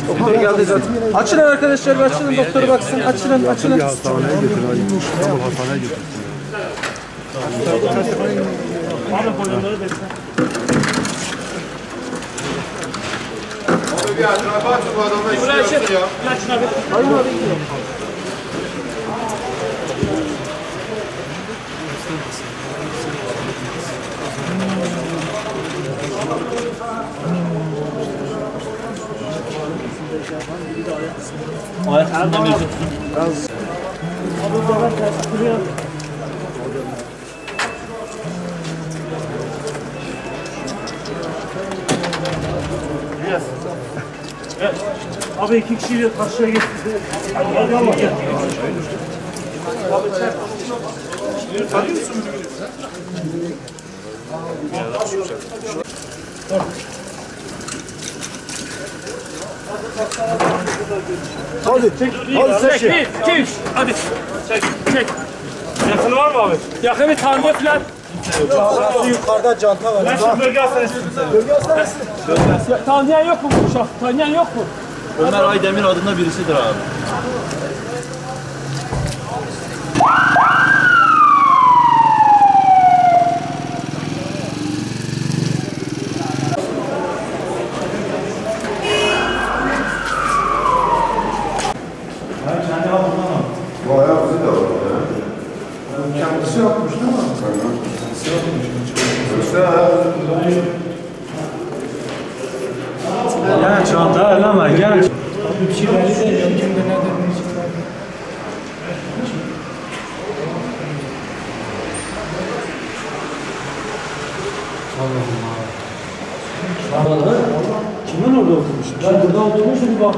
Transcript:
Doktor geldi zaten. Açılın arkadaşlar, açılın, doktor baksın, açılın. Hastaneye götürün. İstanbul hastaneye götürün. Abi bir etrafa açın bu adamla işliyorsun ya. Hayır abi. Ayaklarında mevcut. Evet. Abi 2 kişiyle karşıya geçti. Hadi Allah gel. Abi çek. Tanıyor musun Hadi çek. Hadi çek. 1, 2, 3. Hadi. Çek. Yakını var mı abi? Yakın bir tanrı falan. Yukarıda canta var. Ben şimdi bölge hastanesi. Bölge hastanesi. Tanıyan yok mu bu uşak? Tanıyan yok mu? Ömer Aydemir adında birisidir abi. Bu ayağı bizi de var. Kendisi yapmış değil mi? Kendisi yapmış. Ya çanta eleme gel. Bir şey belli değil ya, kimde nedir? Kimin orada oturmuş? Ben burada olduğumu şimdi bak.